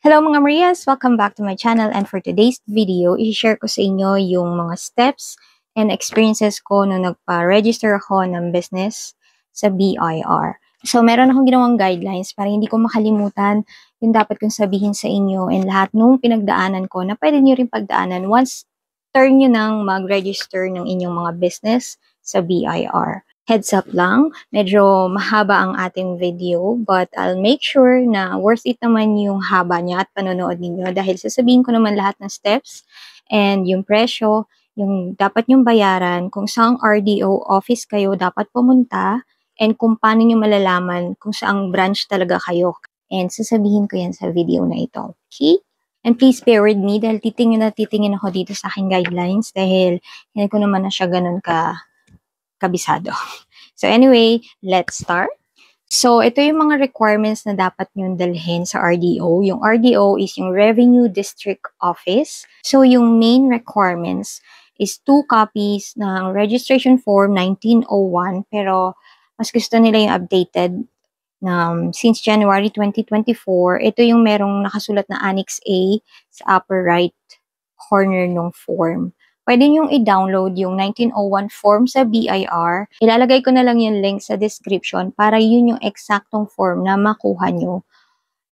Hello mga Marias! Welcome back to my channel, and for today's video, i-share ko sa inyo yung mga steps and experiences ko nung nagpa-register ako ng business sa BIR. So, meron akong ginawang guidelines para hindi ko makalimutan yung dapat kong sabihin sa inyo and lahat nung pinagdaanan ko na pwede nyo rin pagdaanan once turn nyo nang mag-register ng inyong mga business sa BIR. Heads up lang, medyo mahaba ang ating video, but I'll make sure na worth it naman yung haba niya at panonood ninyo dahil sasabihin ko naman lahat ng steps and yung presyo, yung dapat nyong bayaran, kung saang RDO office kayo dapat pumunta, and kung paano nyo malalaman kung saang branch talaga kayo. And sasabihin ko yan sa video na ito. Okay? And please bear with me dahil titingin ako dito sa aking guidelines dahil hindi ko naman na siya ganun kabisado. So anyway, let's start. So ito yung mga requirements na dapat nyong dalhin sa RDO. Yung RDO is yung Revenue District Office. So yung main requirements is 2 copies ng Registration Form 1901, pero mas gusto nila yung updated since January 2024. Ito yung merong nakasulat na Annex A sa upper right corner ng form. Pwede nyong i-download yung 1901 form sa BIR. Ilalagay ko na lang yung link sa description para yun yung eksaktong form na makuha nyo.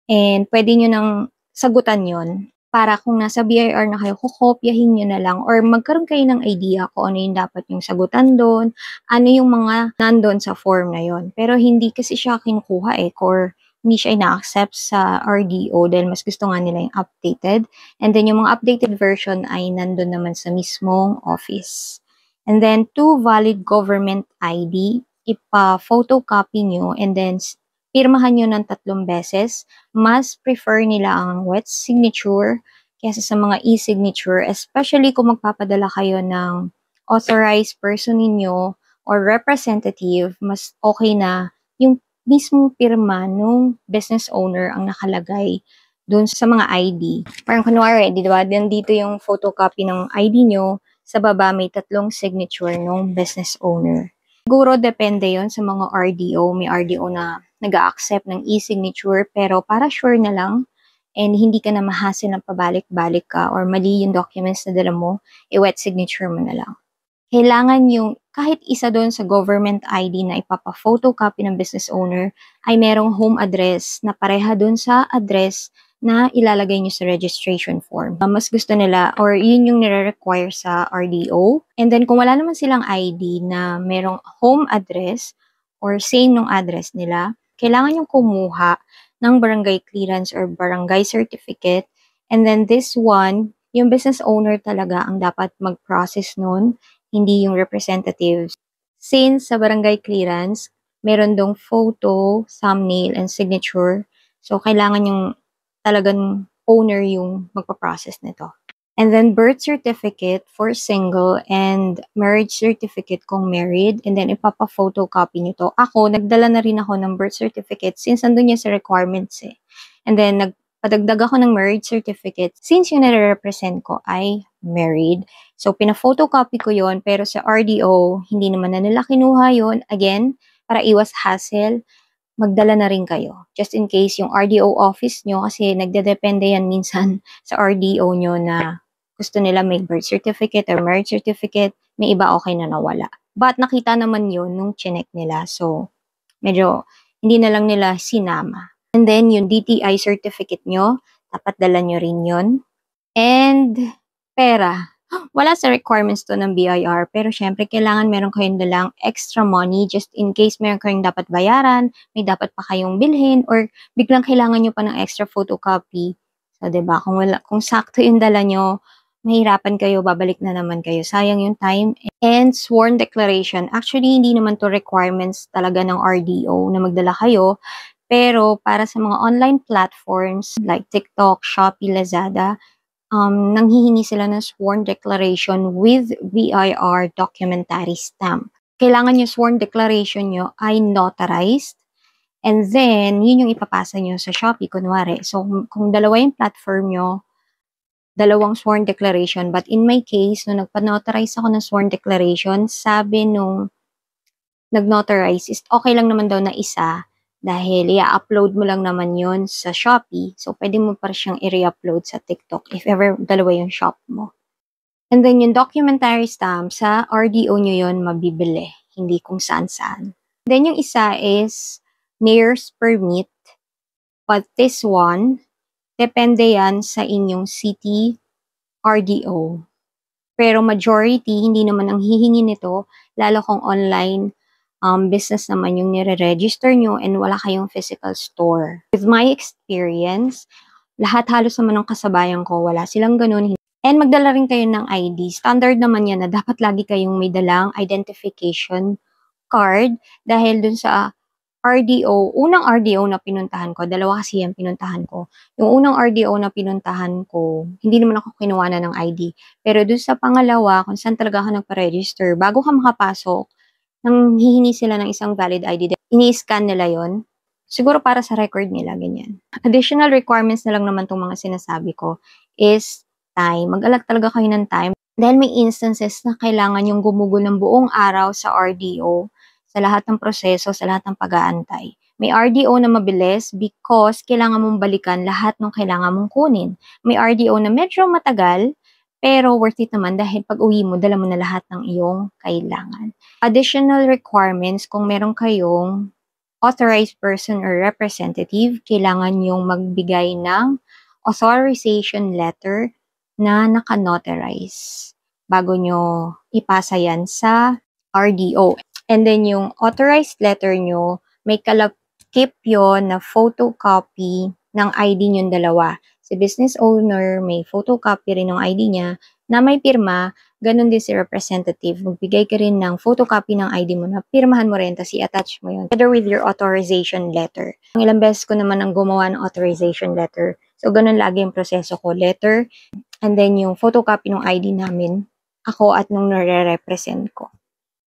And pwede nyo nang sagutan yon para kung nasa BIR na kayo, kukopyahin nyo na lang or magkaroon kayo ng idea kung ano yung dapat yung sagutan doon, ano yung mga nandun sa form na yon. Pero hindi kasi siya kinukuha or hindi siya ina-accept sa RDO dahil mas gusto nga nila yung updated. And then yung mga updated version ay nandun naman sa mismong office. And then 2 valid government ID, ipa-photocopy nyo and then pirmahan nyo ng 3 beses. Mas prefer nila ang wet signature kaysa sa mga e-signature, especially kung magpapadala kayo ng authorized person ninyo or representative, mas okay na yung mismong pirma nung business owner ang nakalagay dun sa mga ID. Parang kunwari, di ba? Dito yung photocopy ng ID nyo, sa baba may 3 signature nung business owner. Siguro depende yon sa mga RDO. May RDO na nag-a-accept ng e-signature, pero para sure na lang and hindi ka na mahassle ng pabalik-balik ka or mali yung documents na dala mo, wet signature mo na lang. Kailangan yung kahit isa doon sa government ID na ipapa-photocopy ng business owner ay merong home address na pareha doon sa address na ilalagay nyo sa registration form. Mas gusto nila or yun yung nire-require sa RDO. And then kung wala naman silang ID na merong home address or same nung address nila, kailangan yung kumuha ng barangay clearance or barangay certificate. And then this one, yung business owner talaga ang dapat mag-process nun, hindi yung representatives. Since sa barangay clearance, meron dong photo, thumbnail, and signature. So, kailangan yung talagang owner yung magpa-process nito. And then, birth certificate for single and marriage certificate kung married. And then, ipapa-photocopy nyo to. Ako, nagdala na rin ako ng birth certificate since nandun yan sa requirements eh. And then, padagdag ako ng marriage certificate since yung nare-represent ko ay married. So, pina-photocopy ko yon pero sa RDO, hindi naman na nila kinuha yon. Again, para iwas hassle, magdala na rin kayo. Just in case yung RDO office nyo, kasi nagdedepende yan minsan sa RDO nyo na gusto nila may birth certificate or marriage certificate, may iba okay na nawala. But nakita naman yon nung chinek nila. So, medyo hindi na lang nila sinama. And then, yung DTI certificate nyo, dapat dala nyo rin yun. And, pera. Wala sa requirements to ng BIR, pero syempre, kailangan meron kayong dalang extra money just in case meron kayong dapat bayaran, may dapat pa kayong bilhin, or biglang kailangan nyo pa ng extra photocopy. So, diba, kung sakto yung dala nyo, mahirapan kayo, babalik na naman kayo. Sayang yung time. And sworn declaration. Actually, hindi naman to requirements talaga ng RDO na magdala kayo. Pero para sa mga online platforms like TikTok, Shopee, Lazada, nanghihingi sila ng sworn declaration with BIR documentary stamp. Kailangan yung sworn declaration nyo ay notarized. And then, yun yung ipapasa nyo sa Shopee, kunwari. So, kung dalawa yung platform nyo, dalawang sworn declaration. But in my case, nung nagpa-notarize ako ng sworn declaration, sabi nung nag-notarize is okay lang naman daw na isa dahil i-upload mo lang naman yon sa Shopee. So, pwede mo pa siyang i-re-upload sa TikTok if ever dalawa yung shop mo. And then, yung documentary stamp, sa RDO nyo yon mabibili, hindi kung saan-saan. Then, yung isa is NAIRS permit. But this one, depende yan sa inyong city RDO. Pero majority, hindi naman ang hihingi nito, lalo kung online business naman yung nire-register nyo and wala kayong physical store. With my experience, lahat halos naman ng kasabayan ko, wala silang ganun. And magdala rin kayo ng ID. Standard naman yan na dapat lagi kayong may dalang identification card dahil dun sa RDO, unang RDO na pinuntahan ko, dalawa kasi yung pinuntahan ko. Yung unang RDO na pinuntahan ko, hindi naman ako kinuha na ng ID. Pero dun sa pangalawa, kung saan talaga ako nagpa-register, bago ka makapasok, nang hihingi sila ng isang valid ID, ini-scan nila yon. Siguro para sa record nila, ganyan. Additional requirements na lang naman itong mga sinasabi ko is time. Mag-alat talaga kayo ng time. Dahil may instances na kailangan yung gumugol ng buong araw sa RDO, sa lahat ng proseso, sa lahat ng pag-aantay. May RDO na mabilis because kailangan mong balikan lahat ng kailangan mong kunin. May RDO na medyo matagal, pero worth it naman dahil pag uwi mo, dala mo na lahat ng iyong kailangan. Additional requirements, kung meron kayong authorized person or representative, kailangan yung magbigay ng authorization letter na naka-notarize bago nyo ipasa yan sa RDO. And then yung authorized letter nyo, may kalakip yun na photocopy ng ID nyo dalawa. Si business owner, may photocopy rin ng ID niya na may pirma. Ganon din si representative. Magbigay ka rin ng photocopy ng ID mo na pirmahan mo rin, tapos i-attach mo yun together with your authorization letter. Ang ilang beses ko naman ang gumawa ng authorization letter. So, ganon lagi yung proseso ko. Letter, and then yung photocopy ng ID namin, ako at nung nare-represent ko.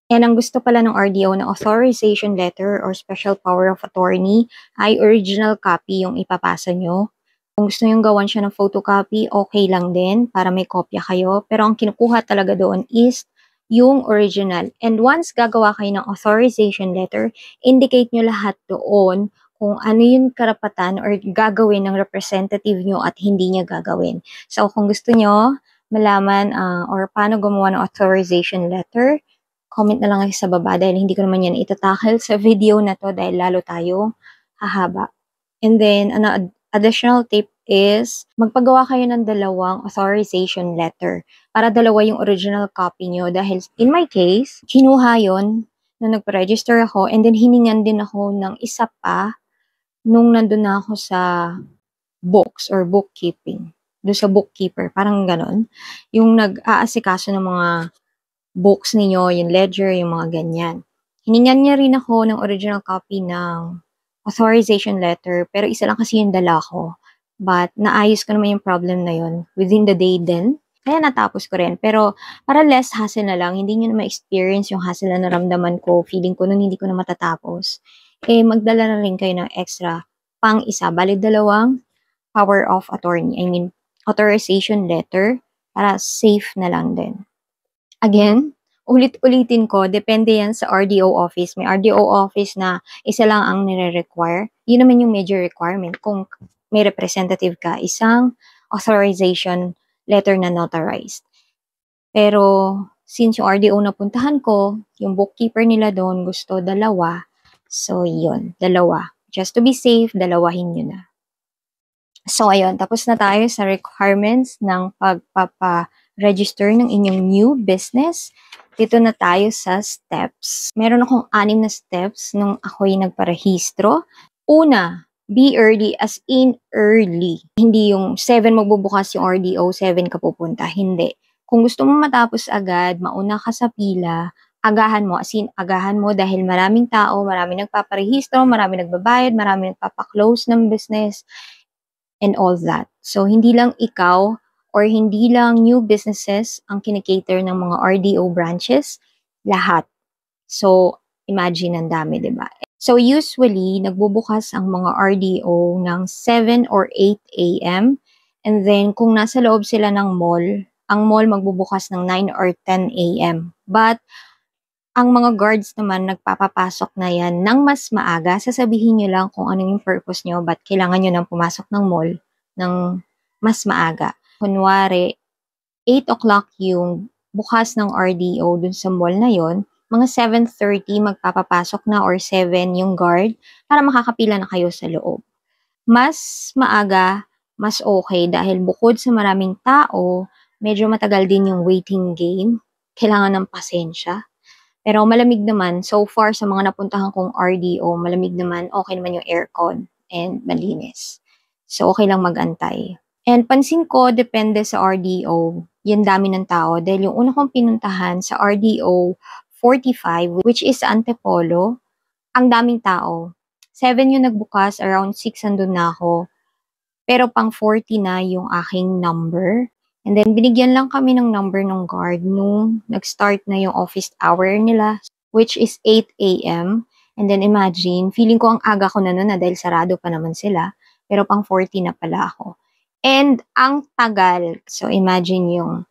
And ang gusto pala ng RDO na authorization letter or special power of attorney ay original copy yung ipapasa nyo. Kung gusto nyo gawan siya ng photocopy, okay lang din para may kopya kayo. Pero ang kinukuha talaga doon is yung original. And once gagawa kayo ng authorization letter, indicate nyo lahat doon kung ano yung karapatan or gagawin ng representative nyo at hindi niya gagawin. So kung gusto nyo malaman or paano gumawa ng authorization letter, comment na lang kayo sa baba dahil hindi ko naman yan itatakil sa video na to dahil lalo tayo hahaba. And then, additional tip is, magpagawa kayo ng dalawang authorization letter para dalawa yung original copy nyo dahil in my case, kinuha yon nung nagpa-register ako and then hiningan din ako ng isa pa nung nandun na ako sa books or bookkeeping. Doon sa bookkeeper, parang ganon. Yung nag-aasikaso ng mga books ninyo, yung ledger, yung mga ganyan. Hiningan niya rin ako ng original copy ng authorization letter, pero isa lang kasi yung dala ko. But naayos ko naman yung problem na yun within the day din. Kaya natapos ko rin. Pero para less hassle na lang, hindi nyo na ma-experience yung hassle na naramdaman ko, feeling ko nun hindi ko na matatapos. Magdala na rin kayo ng extra pang isa. Bali, dalawang power of attorney. I mean, authorization letter para safe na lang din. Again, ulit-ulitin ko, depende yan sa RDO office. May RDO office na isa lang ang nire-require. Yun naman yung major requirement. Kung may representative ka, isang authorization letter na notarized. Pero, since yung RDO na puntahan ko, yung bookkeeper nila doon gusto dalawa. So, yun, dalawa. Just to be safe, dalawahin nyo na. So, ayun, tapos na tayo sa requirements ng pagpapa-register ng inyong new business. Dito na tayo sa steps. Meron akong 6 na steps nung ako'y nagparehistro. Una, be early as in early. Hindi yung 7 magbubukas yung RDO, 7 ka pupunta. Hindi. Kung gusto mo matapos agad, mauna ka sa pila, agahan mo. As in, agahan mo dahil maraming tao, maraming nagpaparehistro, maraming nagbabayad, maraming nagpapaklose ng business, and all that. So, hindi lang ikaw or hindi lang new businesses ang kinikater ng mga RDO branches, lahat. So, imagine ang dami, di ba? So, usually, nagbubukas ang mga RDO ng 7 or 8 a.m. And then, kung nasa loob sila ng mall, ang mall magbubukas ng 9 or 10 a.m. But, Ang mga guards naman nagpapapasok na yan ng mas maaga. Sasabihin nyo lang kung ano yung purpose nyo, ba't kailangan nyo nang pumasok ng mall ng mas maaga. Kunwari, 8 o'clock yung bukas ng RDO dun sa mall na yon, mga 7:30 magpapapasok na or 7 yung guard para makakapila na kayo sa loob. Mas maaga, mas okay dahil bukod sa maraming tao, medyo matagal din yung waiting game. Kailangan ng pasensya. Pero malamig naman, so far sa mga napuntahan kong RDO, malamig naman, okay naman yung aircon and malinis. So okay lang magantay. And pansin ko, depende sa RDO, yung dami ng tao. Dahil yung una kong pinuntahan sa RDO 45, which is Antipolo, ang daming tao. 7 yung nagbukas, around 6 andun na ako. Pero pang 40 na yung aking number. And then, binigyan lang kami ng number ng guard nung nag-start na yung office hour nila, which is 8 a.m. And then, imagine, feeling ko ang aga ko na nun na dahil sarado pa naman sila. Pero pang 40 na pala ako. And ang tagal. So, imagine yung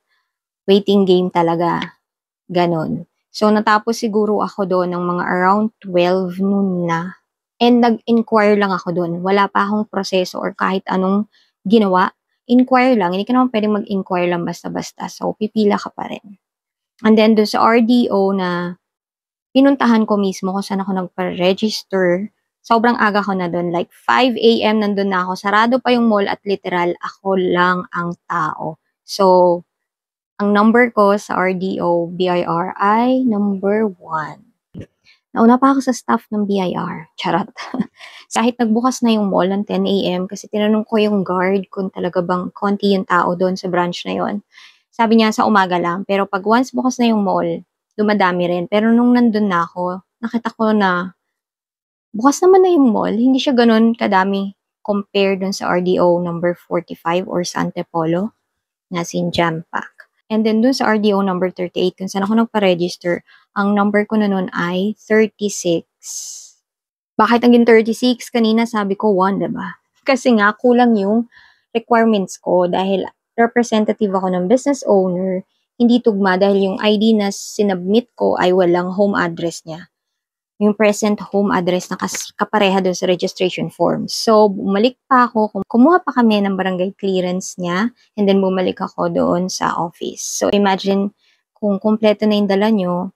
waiting game talaga. Ganon. So, natapos siguro ako doon ng mga around 12 noon na. And nag-inquire lang ako doon. Wala pa akong proseso or kahit anong ginawa. Inquire lang. Hindi ka naman pwedeng mag-inquire lang basta-basta. So, pipila ka pa rin. And then, doon sa RDO na pinuntahan ko mismo kung saan ako nagpa-register, sobrang aga ko na doon. Like, 5 a.m. nandun na ako. Sarado pa yung mall at literal, ako lang ang tao. So, ang number ko sa RDO BIR ay number 1. Nauna pa ako sa staff ng BIR. Charot. Kahit nagbukas na yung mall ng 10 a.m. kasi tinanong ko yung guard kung talaga bang konti yung tao doon sa branch na yon. Sabi niya sa umaga lang. Pero pag once bukas na yung mall, dumadami rin. Pero nung nandun na ako, nakita ko na bukas naman na yung mall. Hindi siya ganun kadami compared dun sa RDO number 45 or sa Antipolo na sin Jam Pack. And then dun sa RDO number 38, kung saan ako nagpa-register, ang number ko na nun ay 36. Bakit naging 36? Kanina sabi ko 1, diba? Kasi nga, kulang yung requirements ko dahil representative ako ng business owner, hindi tugma dahil yung ID na sinubmit ko ay walang home address niya. Yung present home address na kapareha doon sa registration form. So, bumalik pa ako, kumuha pa kami ng barangay clearance niya, and then bumalik ako doon sa office. So, imagine, kung kumpleto na yung dala nyo,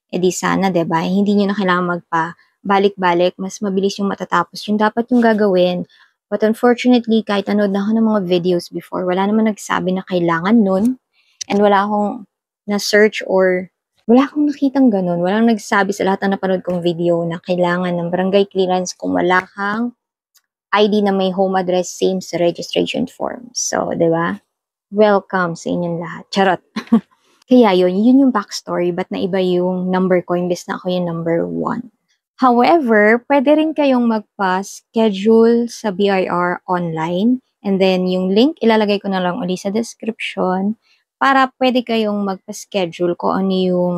edi sana, diba? Hindi nyo na kailangan magpa-balik-balik, mas mabilis yung matatapos. Yung dapat yung gagawin. But unfortunately, kahit anood na ako ng mga videos before, wala naman nagsabi na kailangan nun, and wala akong na-search or wala akong nakitang ganun. Walang nagsabi sa lahat ng napanood kong video na kailangan ng barangay clearance kung wala kang ID na may home address same sa registration form. So, di ba? Welcome sa inyong lahat. Charot. Kaya yun yung backstory. Ba't na iba yung number ko imbes na ako yung number 1. However, pwede rin kayong magpa-schedule sa BIR online. And then, yung link, ilalagay ko na lang ulit sa description para pwede kayong magpa-schedule kung ano yung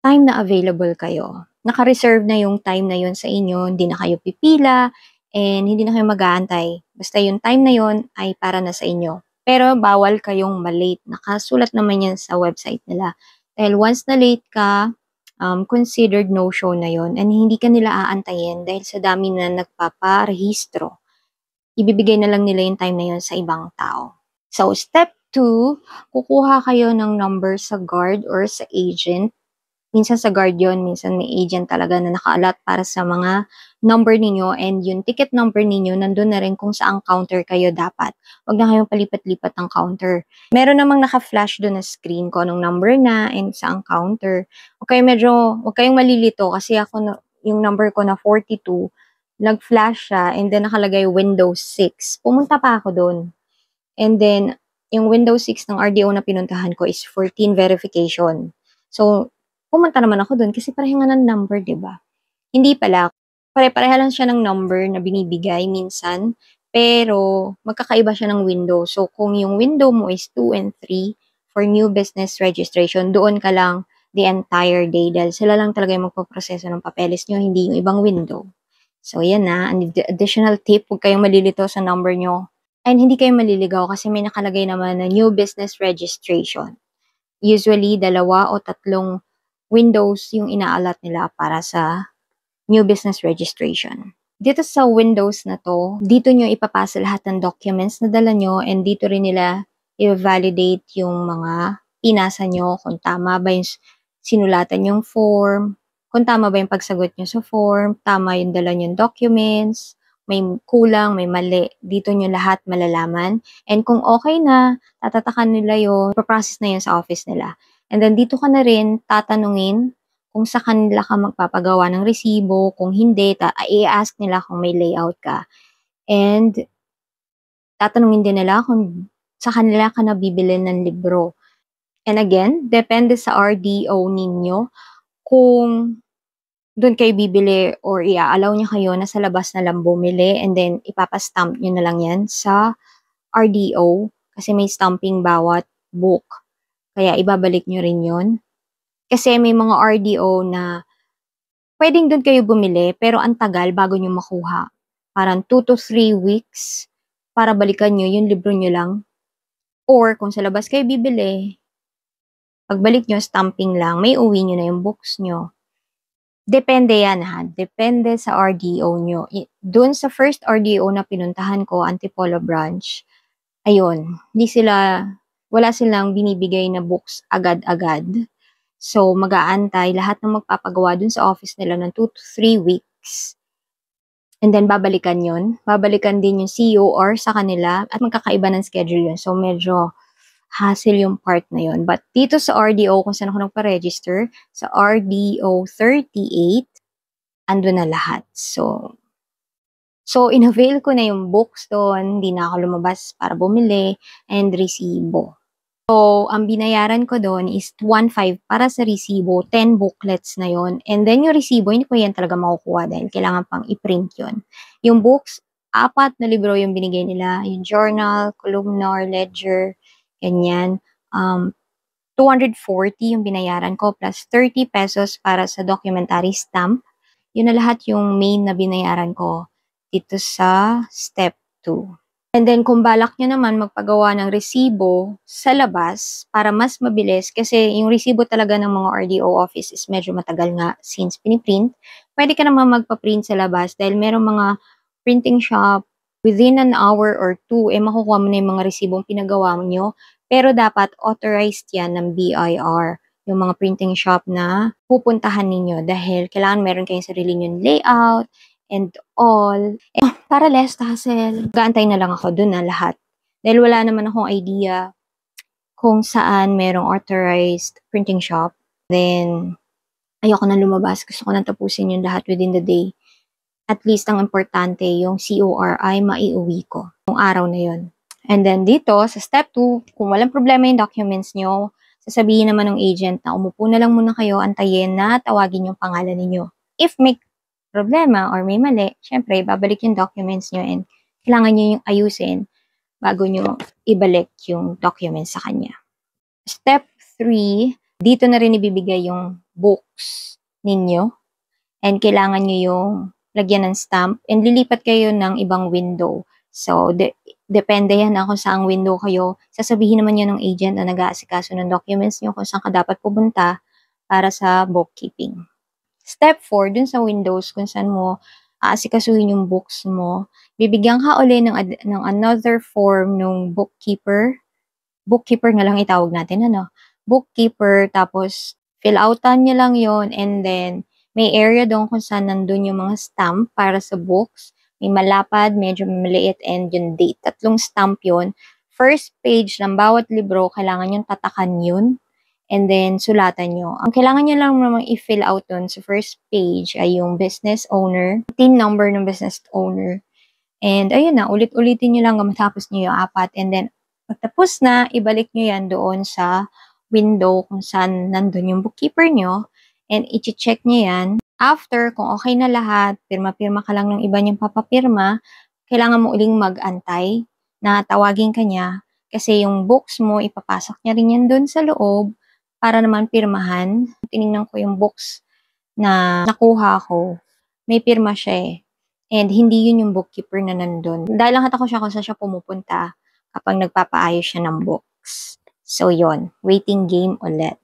time na available kayo. Naka-reserve na yung time na yun sa inyo, hindi na kayo pipila, and hindi na kayo mag-aantay. Basta yung time na yun ay para na sa inyo. Pero bawal kayong malate. Nakasulat naman yan sa website nila. Dahil once na late ka, considered no-show na yun, and hindi ka nila aantayin dahil sa dami na nagpaparehistro. Ibibigay na lang nila yung time na yun sa ibang tao. So, step 2, kukuha kayo ng number sa guard or sa agent. Minsan sa guard yun, minsan may agent talaga na naka-allot para sa mga number ninyo, and yung ticket number ninyo, nandun na rin kung saang counter kayo dapat. Huwag na kayong palipat-lipat ng counter. Meron namang naka-flash doon na screen ko anong number na and saang counter. Okay, huwag kayong malilito kasi ako, yung number ko na 42, nag-flash siya and then nakalagay Windows 6. Pumunta pa ako doon. And then, yung Windows 6 ng RDO na pinuntahan ko is 14 verification. So, pumunta naman ako doon kasi pareha nga ng number, di ba? Hindi pala. Pare-pareha lang siya ng number na binibigay minsan, pero magkakaiba siya ng window. So, kung yung window mo is 2 and 3 for new business registration, doon ka lang the entire day dahil sila lang talaga yung magpaproseso ng papeles nyo, hindi yung ibang window. So, yan na. An additional tip, huwag kayong malilito sa number nyo. And hindi kayo maliligaw kasi may nakalagay naman na new business registration. Usually, 2 o 3 windows yung inaalat nila para sa new business registration. Dito sa windows na to, dito nyo ipapasa lahat ng documents na dala nyo and dito rin nila i-validate yung mga pinasa nyo, kung tama ba yung sinulatan yung form, kung tama ba yung pagsagot nyo sa form, tama yung dala nyo documents, may kulang, may mali. Dito nyo lahat malalaman. And kung okay na, tatatakan nila yun, process na yun sa office nila. And then dito ka na rin tatanungin kung sa kanila ka magpapagawa ng resibo, kung hindi, i-ask nila kung may layout ka. And tatanungin din nila kung sa kanila ka nabibili ng libro. And again, depende sa RDO ninyo kung doon kayo bibili or i-allow niya kayo na sa labas na lang bumili and then ipapastamp nyo na lang yan sa RDO kasi may stamping bawat book. Kaya ibabalik nyo rin yun. Kasi may mga RDO na pwedeng doon kayo bumili, pero ang tagal bago nyo makuha. Parang 2 to 3 weeks para balikan nyo yung libro nyo lang. Or kung sa labas kayo bibili, pagbalik nyo, stamping lang, may uwi nyo na yung books nyo. Depende yan ha. Depende sa RDO nyo. Doon sa first RDO na pinuntahan ko, Antipolo branch, ayun, wala silang binibigay na books agad-agad. So, mag-aantay lahat ng magpapagawa dun sa office nila ng 2 to 3 weeks. And then, babalikan yun. Babalikan din yung COR sa kanila at magkakaiba ng schedule yun. So, medyo hassle yung part na yun. But dito sa RDO, kung saan ako nagpa-register, sa RDO 38, ando na lahat. So in-avail ko na yung books doon. Hindi na ako lumabas para bumili and resibo. So, ang binayaran ko doon is 1.5 para sa resibo, 10 booklets na yon. And then yung resibo, hindi ko yan talaga makukuha dahil kailangan pang i-print yon. Yung books, 4 na libro yung binigay nila. Yung journal, columnar, ledger, ganyan. 240 yung binayaran ko plus 30 pesos para sa documentary stamp. Yun na lahat yung main na binayaran ko dito sa step 2. And then, kung balak nyo naman magpagawa ng resibo sa labas para mas mabilis, kasi yung resibo talaga ng mga RDO office is medyo matagal nga since piniprint, pwede ka naman magpa-print sa labas dahil merong mga printing shop within an hour or 2, makukuha mo na yung mga resibong pinagawa nyo. Pero dapat authorized yan ng BIR, yung mga printing shop na pupuntahan ninyo dahil kailangan meron kayong sarili nyo layout, and all. Para less hassle, gaantay na lang ako dun na lahat. Dahil wala naman akong idea kung saan merong authorized printing shop. Then, ayoko na lumabas. Gusto ko nang tapusin yung lahat within the day. At least, ang importante, yung COR ay maiuwi ko. Yung araw na yun. And then, dito, sa step 2, kung walang problema yung documents nyo, sasabihin naman ng agent na umupo na lang muna kayo, antayin na tawagin yung pangalan ninyo. If may problema or may mali, syempre, babalik yung documents nyo and kailangan nyo yung ayusin bago nyo ibalik yung documents sa kanya. Step 3, dito na rin ibibigay yung books ninyo and kailangan nyo yung lagyan ng stamp and lilipat kayo ng ibang window. So, depende yan na kung saang window kayo. Sasabihin naman yun ng agent na nag-aasikaso ng documents nyo kung saan ka dapat pupunta para sa bookkeeping. Step 4, dun sa Windows, kung saan mo aasikasuhin yung books mo, bibigyan ka uli ng another form ng bookkeeper. Bookkeeper na lang itawag natin, ano? Bookkeeper, tapos fill outan niya lang yon and then may area doon kung saan nandun yung mga stamp para sa books. May malapad, medyo maliit, and yung date. 3 stamp yon. First page ng bawat libro, kailangan yung tatakan yun. And then, sulatan nyo. Ang kailangan nyo lang naman i-fill out dun sa first page ay yung business owner, TIN number ng business owner. And ayun na, ulit-ulitin nyo lang matapos nyo yung 4. And then, pagtapos na, ibalik nyo yan doon sa window kung saan nandun yung bookkeeper nyo. And i-check nyo yan. After, kung okay na lahat, pirma-pirma ka lang ng iba niyang papapirma, kailangan mo uling mag-antay na tawagin ka niya. Kasi yung books mo, ipapasok niya rin yan doon sa loob para naman pirmahan. Tinignan ko yung books na nakuha ko. May pirma siya eh. And hindi yun yung bookkeeper na nandun. Dahil lang ko siya kung saan siya pumupunta kapag nagpapaayos siya ng books. So yon, waiting game ulit.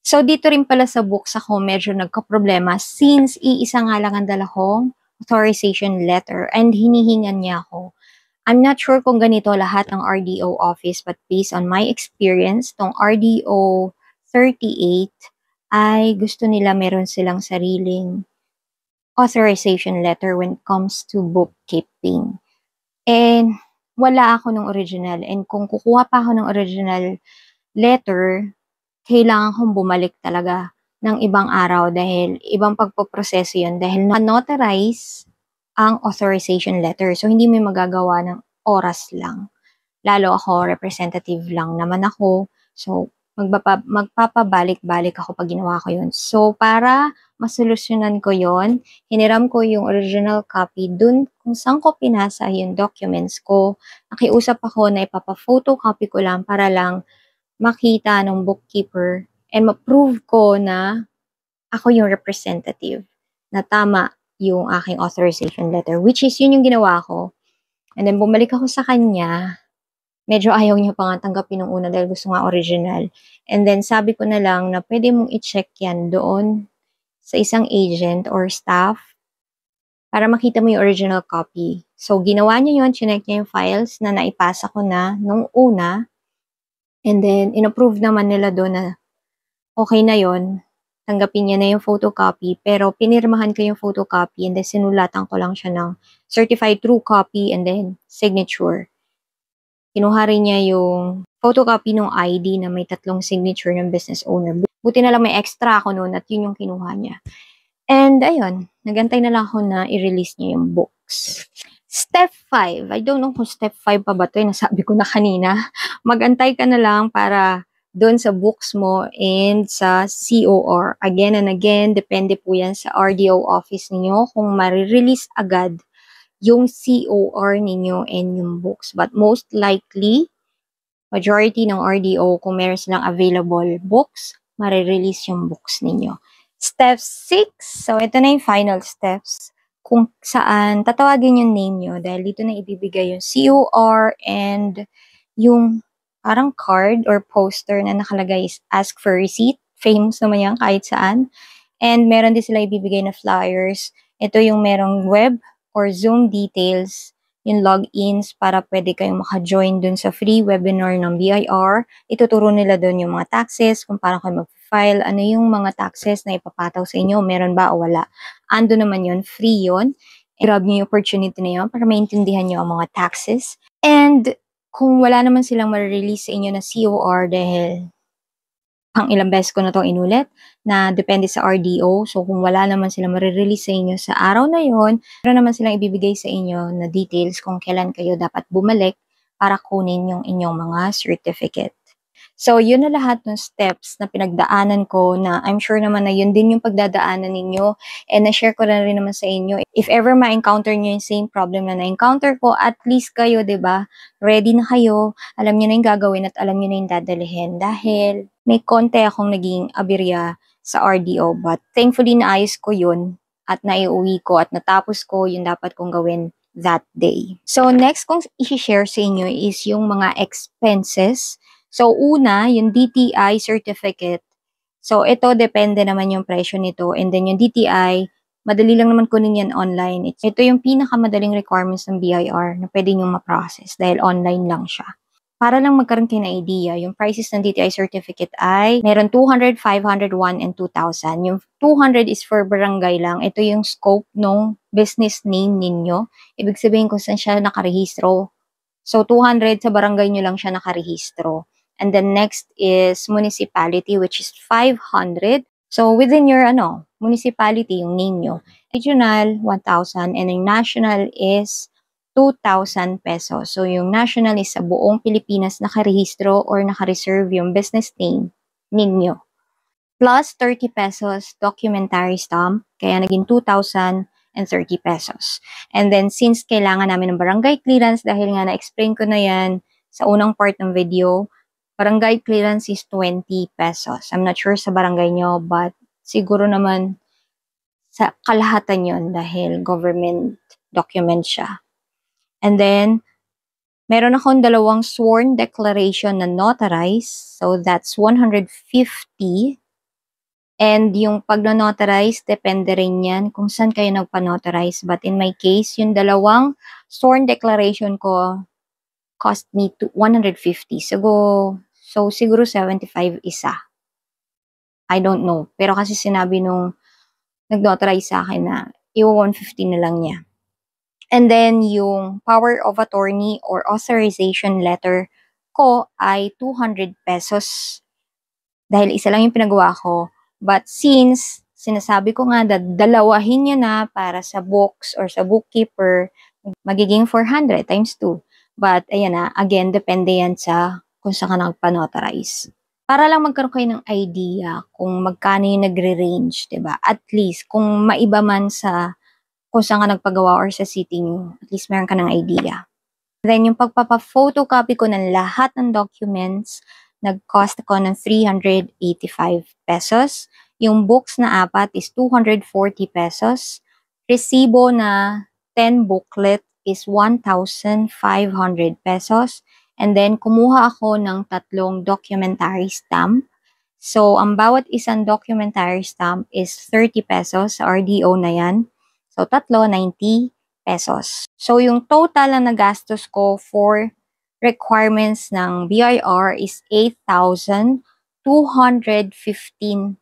So, dito rin pala sa books ako medyo nagka-problema since iisa nga lang ang dala kong authorization letter and hinihingan niya ako. I'm not sure kung ganito lahat ng RDO office but based on my experience, tong RDO 38 ay gusto nila meron silang sariling authorization letter when it comes to bookkeeping. And wala ako ng original and kung kukuha pa ako ng original letter, kailangan kong bumalik talaga ng ibang araw dahil ibang pagpoproseso yun dahil na-notarize ang authorization letter. So, hindi mo magagawa ng oras lang. Lalo ako, representative lang naman ako. So, magpapabalik-balik ako pag ginawa ko yun. So, para masolusyonan ko yon, hiniram ko yung original copy dun kung saan ko pinasa yung documents ko. Nakiusap ako na ipapa-photocopy ko lang para lang makita ng bookkeeper and ma-prove ko na ako yung representative na tama yung aking authorization letter, which is yun yung ginawa ko. And then bumalik ako sa kanya, medyo ayaw niya pa nga tanggapin ng una dahil gusto nga original. And then sabi ko na lang na pwede mong i-check yan doon sa isang agent or staff para makita mo yung original copy. So ginawa niya yun, chinek niya yung files na naipasa ko na nung una. And then, in-approve naman nila doon na okay na yon, tanggapin niya na yung photocopy, pero pinirmahan ko yung photocopy and then sinulatan ko lang siya ng certified true copy and then signature. Kinuha rin niya yung photocopy ng ID na may 3 signature ng business owner. Buti na lang may extra ako noon at yun yung kinuha niya. And ayun, nagantay na lang ako na i-release niya yung books. Step 5. I don't know kung step 5 pa ba ito. Nasabi ko na kanina. Magantay ka na lang para doon sa books mo and sa COR. Again and again, depende po yan sa RDO office ninyo kung marirelease agad yung COR ninyo and yung books. But most likely, majority ng RDO, kung meron silang available books, marirelease yung books ninyo. Step 6. So, ito na yung final steps kung saan tatawagin yung name nyo dahil dito na ibibigay yung COR and yung parang card or poster na nakalagay is ask for receipt. Famous naman yan kahit saan. And meron din sila ibibigay na flyers. Ito yung merong web or Zoom details, yung logins para pwede kayong maka-join dun sa free webinar ng BIR. Ituturo nila dun yung mga taxes, kung paano kayo mag-file, ano yung mga taxes na ipapataw sa inyo, meron ba o wala. Ando naman yun, free yun. I-grab nyo yung opportunity na yun para maintindihan nyo ang mga taxes. And kung wala naman silang ma-release sa inyo na COR dahil pang ilang beses ko na itong inulit na depende sa RDO. So, kung wala naman silang marirelease sa inyo sa araw na yon, meron naman silang ibibigay sa inyo na details kung kailan kayo dapat bumalik para kunin yung inyong mga certificate. So, yun na lahat ng steps na pinagdaanan ko na I'm sure naman na yun din yung pagdadaanan ninyo and na-share ko na rin naman sa inyo. If ever ma-encounter nyo yung same problem na na-encounter ko, at least kayo, 'di ba? Ready na kayo, alam nyo na yung gagawin at alam nyo na yung dadalhin dahil may konti akong naging aberya sa RDO but thankfully naayos ko yun at naiuwi ko at natapos ko yung dapat kong gawin that day. So, next kong i-share sa inyo is yung mga expenses. So, una, yung DTI certificate. So, ito, depende naman yung presyo nito. And then, yung DTI, madali lang naman kunin yan online. Ito yung pinakamadaling requirements ng BIR na pwede nyo ma-process dahil online lang siya. Para lang magkaroon kayo ng idea, yung prices ng DTI certificate ay meron 200, 500, 1, and 2,000. Yung 200 is for barangay lang. Ito yung scope ng business name ninyo. Ibig sabihin kung saan siya nakarehistro. So, 200 sa barangay nyo lang siya nakarehistro. And then next is municipality, which is 500. So, within your municipality, yung name nyo. Regional, 1,000. And yung national is 2,000 pesos. So, yung national is sa buong Pilipinas nakarehistro or nakareserve yung business name ninyo. Plus 30 pesos documentary stamp, kaya naging 2,030 pesos. And then, since kailangan namin ng barangay clearance, dahil nga na-explain ko na yan sa unang part ng video, barangay clearance is 20 pesos. I'm not sure sa barangay nyo, but siguro naman sa kalahatan yon dahil government document siya. And then, meron akong 2 sworn declaration na notarized. So, that's 150. And yung pag-notarize, depende rin yan kung saan kayo nagpa-notarize. But in my case, yung dalawang sworn declaration ko cost me to 150. So siguro 75 isa. I don't know. Pero kasi sinabi nung nag-notarize sa akin na i-150 na lang niya. And then, yung power of attorney or authorization letter ko ay 200 pesos. Dahil isa lang yung pinagawa ko. But since sinasabi ko nga na dalawahin nyo na para sa books or sa bookkeeper, magiging 400 times 2. But, ayan na, again, depende yan sa kung saan ka nagpa-notarize. Para lang magkaroon kayo ng idea kung magkano yung nagre-range, diba? At least, kung maiba man sa kung saan ka nagpagawa or sa city nyo, at least meron ka ng idea. Then, yung pagpapa-photocopy ko ng lahat ng documents, nag-cost ko ng 385 pesos. Yung books na 4 is 240 pesos. Resibo na 10 booklet is 1,500 pesos. And then, kumuha ako ng 3 documentary stamp. So, ang bawat isang documentary stamp is 30 pesos. Sa RDO na yan. So, 90 pesos. So, yung total na nagastos ko for requirements ng BIR is 8,215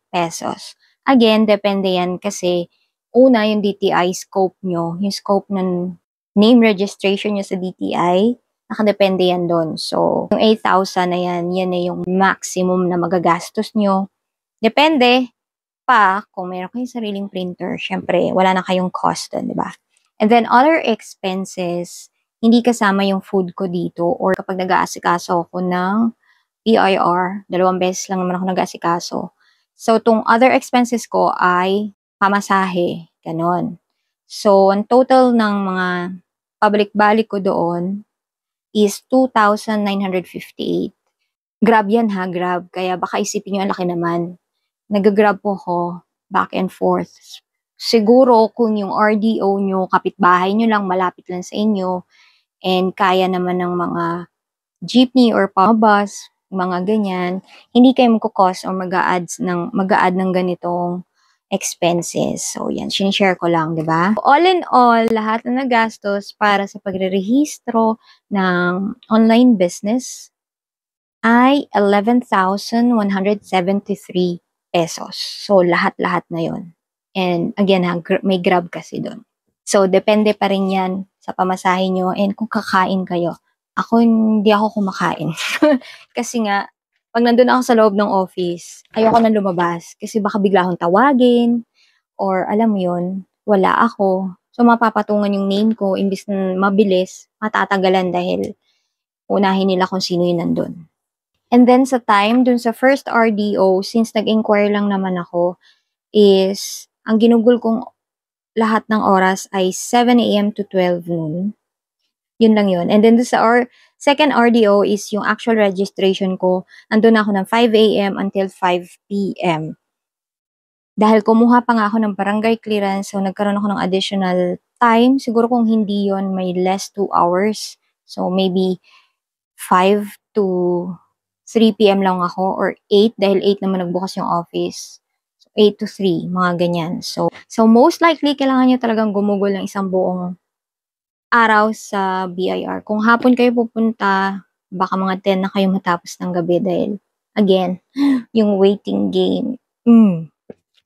pesos. Again, depende yan kasi una yung DTI scope nyo, yung scope ng name registration nyo sa DTI, nakadepende yan doon. So, yung 8,000 na yan na yung maximum na magagastos nyo. Depende pa, kung meron kayong sariling printer, syempre, wala na kayong cost doon, di ba? And then, other expenses, hindi kasama yung food ko dito or kapag nag-aasikaso ako ng BIR, 2 beses lang naman ako nag-aasikaso. So, tong other expenses ko ay pamasahe, ganon. So, ang total ng mga pabalik-balik ko doon is 2,958. Grab yan ha, Grab. Kaya baka isipin nyo, ang laki naman. Nag-grab po ako back and forth. Siguro kung yung RDO nyo, kapitbahay nyo lang, malapit lang sa inyo, and kaya naman ng mga jeepney or bus, mga ganyan, hindi kayo magkukos or mag-a-add ng ganitong expenses. So, yan, sinishare ko lang, di ba? All in all, lahat na nagastos para sa pagre-rehistro ng online business ay 11,173 pesos. So, lahat-lahat na yon. And again, may Grab kasi doon. So, depende pa rin yan sa pamasahe nyo and kung kakain kayo. Ako, hindi ako kumakain. Kasi nga, pag nandun ako sa loob ng office, ayoko na lumabas. Kasi baka bigla akong tawagin or alam mo yun, wala ako. So, mapapatungan yung name ko, imbis na mabilis, matatagalan dahil unahin nila kung sino yung nandun. And then sa time, dun sa first RDO, since nag-inquire lang naman ako, is, ang ginugol kong lahat ng oras ay 7 a.m. to 12 noon. Yun lang yun. And then sa second RDO is yung actual registration ko. Andun ako ng 5 a.m. until 5 p.m. Dahil kumuha pa nga ako ng barangay clearance, so nagkaroon ako ng additional time. Siguro kung hindi yon may less 2 hours. So maybe 5 to 3 p.m. lang ako or 8 dahil 8 naman nagbukas yung office. So, 8 to 3, mga ganyan. So most likely, kailangan nyo talagang gumugol ng isang buong araw sa BIR. Kung hapon kayo pupunta, baka mga 10 na kayo matapos ng gabi dahil, again, yung waiting game.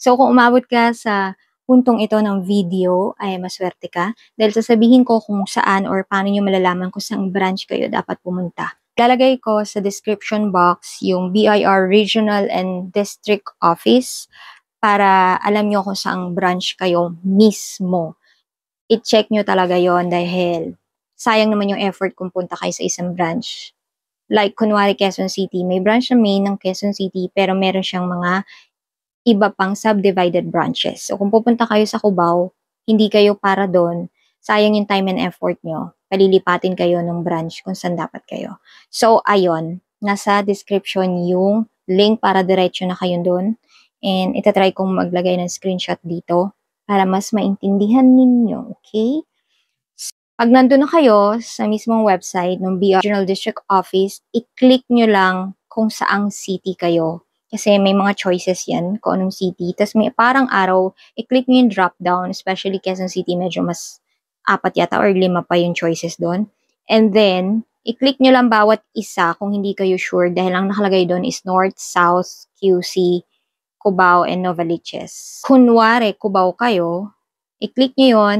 So, kung umabot ka sa puntong ito ng video, ay maswerte ka dahil sasabihin ko kung saan or paano nyo malalaman kung saan branch kayo dapat pumunta. Lalagay ko sa description box yung BIR Regional and District Office para alam nyo kung saang branch kayo mismo. I-check nyo talaga yon dahil sayang naman yung effort kung punta kayo sa isang branch. Like, kunwari Quezon City, may branch na main ng Quezon City pero meron siyang mga iba pang subdivided branches. So, kung pupunta kayo sa Cubao, hindi kayo para doon, sayang yung time and effort nyo. Palilipatin kayo ng branch kung saan dapat kayo. So, ayun, nasa description yung link para diretso na kayo doon. And itatry kong maglagay ng screenshot dito para mas maintindihan ninyo, okay? Pag nandun na kayo sa mismong website ng BIR Regional District Office, i-click nyo lang kung saang city kayo. Kasi may mga choices yan kung anong city. Tapos may parang araw, i-click nyo yung drop down, especially Quezon City, medyo mas 4 yata or 5 pa yung choices doon. And then, i-click nyo lang bawat isa kung hindi kayo sure dahil ang nakalagay doon is North, South, QC, Cubao, and Novaliches. Kunwari, Cubao kayo, i-click nyo yon.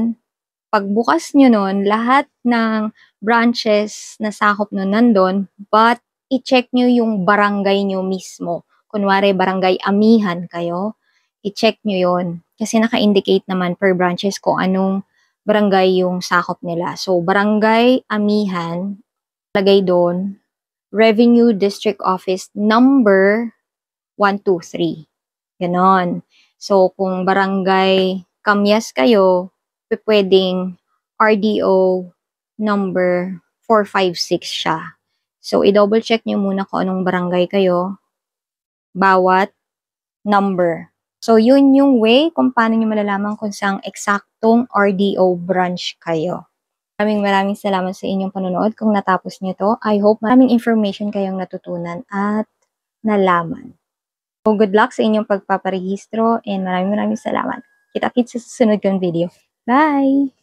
Pagbukas nyo nun, lahat ng branches na sakop nun nandun, but i-check nyo yung barangay nyo mismo. Kunwari, barangay Amihan kayo, i-check nyo yon. Kasi naka-indicate naman per branches kung anong barangay yung sakop nila. So, barangay Amihan, lagay doon, Revenue District Office number 123. Ganon. So, kung barangay Kamyas kayo, pwedeng RDO number 456 siya. So, i-double check nyo muna kung anong barangay kayo, bawat number. So, yun yung way kung paano nyo malalaman kung saang eksaktong RDO branch kayo. Maraming salamat sa inyong panonood. Kung natapos nyo to, I hope maraming information kayong natutunan at nalaman. So, good luck sa inyong pagpaparehistro and maraming salamat. Kita-kits sa susunod kong video. Bye!